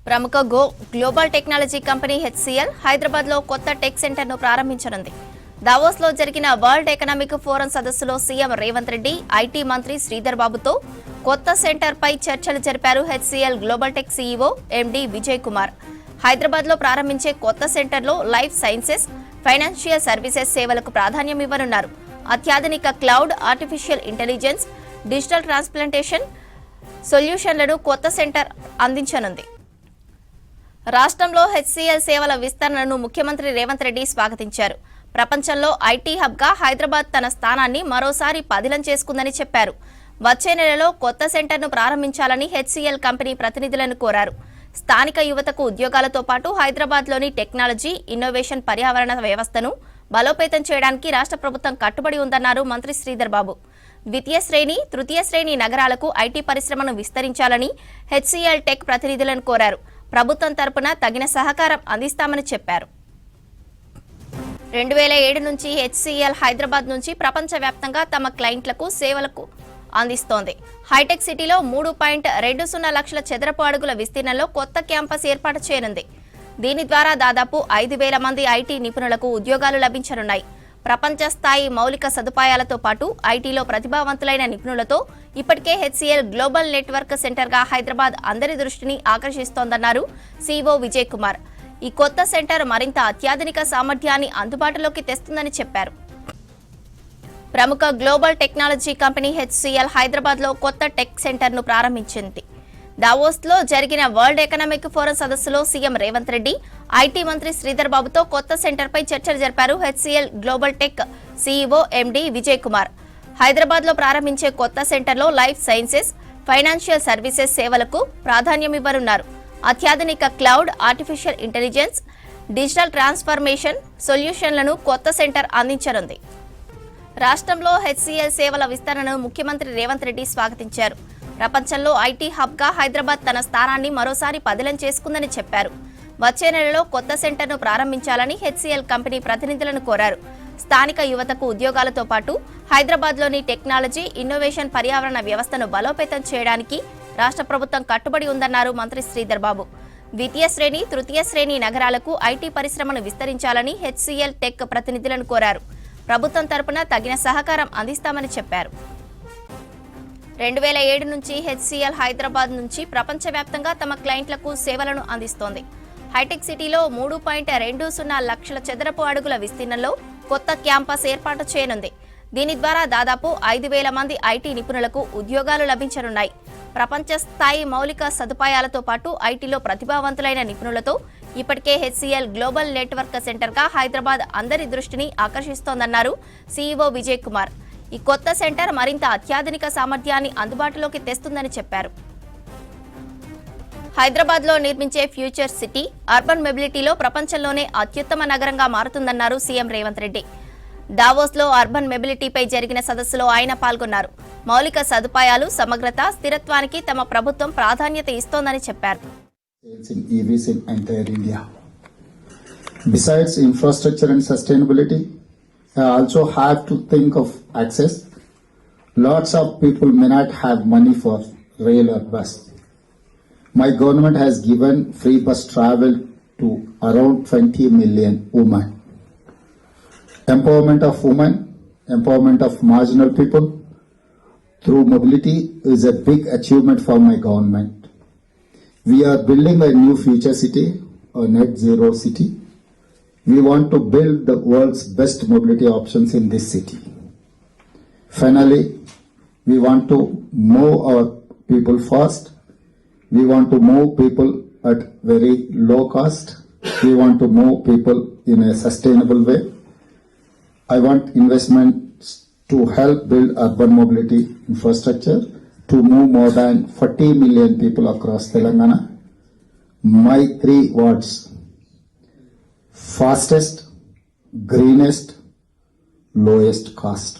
ప్రముఖ global technology company HCl Hyderabad లో కొత్త టెక్ సెంటర్ ను ప్రారంభించనుంది. దావోస్ లో జరిగిన వరల్డ్ ఎకనామిక్ ఫోరం సదస్సులో సీఎం రేవంత్ రెడ్డి ఐటీ మంత్రి శ్రీధర్ బాబుతో కొత్త సెంటర్ పై చర్చలు జరిపారు. హెచ్సిఎల్ గ్లోబల్ టెక్ సీఈఓ ఎండి విజయ్ కుమార్ హైదరాబాద్ లో ప్రారంభించే కొత్త సెంటర్ లో లైఫ్ సైన్సెస్, ఫైనాన్షియల్ సర్వీసెస్ సేవలకు ప్రాధాన్యం ఇవ్వనున్నారు. అత్యాధునిక cloud, artificial intelligence, digital transplantation సొల్యూషన్లను కొత్త సెంటర్ అందించనుంది. రాష్ట్రంలో హెచ్సిఎల్ సేవల విస్తరణను ముఖ్యమంత్రి రేవంత్ రెడ్డి స్వాగతించారు. ప్రపంచంలో ఐటీ హబ్ గా హైదరాబాద్ తన స్థానాన్ని మరోసారి పదిలం చేసుకుందని చెప్పారు. వచ్చే నెలలో కొత్త సెంటర్ను ప్రారంభించాలని హెచ్సిఎల్ కంపెనీ ప్రతినిధులను కోరారు. స్థానిక యువతకు ఉద్యోగాలతో పాటు హైదరాబాద్లోని టెక్నాలజీ, ఇన్నోవేషన్, పర్యావరణ వ్యవస్థను బలోపేతం చేయడానికి రాష్ట్ర ప్రభుత్వం కట్టుబడి ఉందన్నారు మంత్రి శ్రీధర్ బాబు. ద్వితీయ శ్రేణి, తృతీయ శ్రేణి నగరాలకు ఐటీ పరిశ్రమను విస్తరించాలని హెచ్సిఎల్ టెక్ ప్రతినిధులను కోరారు. ప్రభుత్వం తరపున తగిన సహకారం అందిస్తామని చెప్పారు. 2007 నుంచి హెచ్సిఎల్ హైదరాబాద్ నుంచి ప్రపంచవ్యాప్తంగా తమ క్లయింట్లకు సేవలకు అందిస్తోంది. హైటెక్ సిటీలో 3.20 లక్షల చదరపు అడుగుల విస్తీర్ణంలో కొత్త క్యాంపస్ ఏర్పాటు చేయనుంది. దీని ద్వారా దాదాపు 5,000 మంది ఐటీ నిపుణులకు ఉద్యోగాలు లభించనున్నాయి. ప్రపంచ స్థాయి మౌలిక సదుపాయాలతో పాటు ఐటీలో ప్రతిభావంతులైన నిపుణులతో ఇప్పటికే హెచ్సిఎల్ గ్లోబల్ నెట్వర్క్ సెంటర్గా హైదరాబాద్ అందరి దృష్టిని ఆకర్షిస్తోందన్నారు సీఈఓ విజయ్ కుమార్. ఈ కొత్త సెంటర్ మరింత అత్యాధునిక సామర్థ్యాన్ని అందుబాటులోకి తెస్తుందని చెప్పారు. ప్రముఖ global technology company HCl Hyderabad లో కొత్త టెక్ సెంటర్ ను ప్రారంభించింది. దావోస్ లో జరిగిన వరల్డ్ ఎకనామిక్ ఫోరం సదస్సులో సీఎం రేవంత్ రెడ్డి ఐటీ మంత్రి శ్రీధర్ బాబుతో కొత్త సెంటర్ పై చర్చలు జరిపారు. హెచ్సిఎల్ గ్లోబల్ టెక్ సీఈఓ ఎండి విజయ్ కుమార్ హైదరాబాద్ లో ప్రారంభించే కొత్త సెంటర్ లో లైఫ్ సైన్సెస్, ఫైనాన్షియల్ సర్వీసెస్ సేవలకు ప్రాధాన్యం ఇవ్వనున్నారు. అత్యాధునిక cloud, artificial intelligence, digital transformation సొల్యూషన్లను కొత్త సెంటర్ అందించనుంది. రాష్ట్రంలో హెచ్సిఎల్ సేవల విస్తరణను ముఖ్యమంత్రి రేవంత్ రెడ్డి స్వాగతించారు. ప్రపంచంలో ఐటీ హబ్ గా హైదరాబాద్ తన స్థానాన్ని మరోసారి పదిలం చేసుకుందని చెప్పారు. వచ్చే నెలలో కొత్త సెంటర్ను ప్రారంభించాలని హెచ్సిఎల్ కంపెనీ ప్రతినిధులను కోరారు. స్థానిక యువతకు ఉద్యోగాలతో పాటు హైదరాబాద్లోని టెక్నాలజీ, ఇన్నోవేషన్, పర్యావరణ వ్యవస్థను బలోపేతం చేయడానికి రాష్ట్ర ప్రభుత్వం కట్టుబడి ఉందన్నారు మంత్రి శ్రీధర్ బాబు. ద్వితీయ శ్రేణి, తృతీయ శ్రేణి నగరాలకు ఐటీ పరిశ్రమను విస్తరించాలని హెచ్సిఎల్ టెక్ ప్రతినిధులను కోరారు. ప్రభుత్వం తరపున తగిన సహకారం అందిస్తామని చెప్పారు. 2007 నుంచి హెచ్సిఎల్ హైదరాబాద్ నుంచి ప్రపంచవ్యాప్తంగా తమ క్లయింట్లకు సేవలను అందిస్తోంది. హైటెక్ సిటీలో 3.20 లక్షల చదరపు అడుగుల విస్తీర్ణంలో కొత్త క్యాంపస్ ఏర్పాటు చేయనుంది. దీని ద్వారా దాదాపు 5,000 మంది ఐటీ నిపుణులకు ఉద్యోగాలు లభించనున్నాయి. ప్రపంచ స్థాయి మౌలిక సదుపాయాలతో పాటు ఐటీలో ప్రతిభావంతులైన నిపుణులతో ఇప్పటికే హెచ్సిఎల్ గ్లోబల్ నెట్వర్క్ సెంటర్గా హైదరాబాద్ అందరి దృష్టిని ఆకర్షిస్తోందన్నారు సీఈఓ విజయ్ కుమార్. ఈ కొత్త సెంటర్ మరింత అత్యాధునిక సామర్థ్యాన్ని అందుబాటులోకి తెస్తుందని చెప్పారు. హైదరాబాద్ లో నిర్మించే ఫ్యూచర్ సిటీ అర్బన్ మొబిలిటీలో ప్రపంచంలోనే అత్యుత్తమ నగరంగా మారుతుందన్నారు సీఎం రేవంత్ రెడ్డి. దావోస్ లో అర్బన్ మొబిలిటీపై జరిగిన సదస్సులో ఆయన పాల్గొన్నారు. మౌలిక సదుపాయాలు, సమగ్రత, స్థిరత్వానికి తమ ప్రభుత్వం ప్రాధాన్యత ఇస్తోందని చెప్పారు. Besides infrastructure and sustainability, I also have to think of access. Lots of people may not have money for rail or bus. My government has given free bus travel to around 20 million women. Empowerment of women, empowerment of marginal people through mobility is a big achievement for my government. We are building a new future city, a net zero city. We want to build the world's best mobility options in this city. Finally, we want to move our people fast. We want to move people at very low cost. We want to move people in a sustainable way. I want investments to help build urban mobility infrastructure to move more than 40 million people across Telangana. My 3 words: fastest, greenest, lowest cost.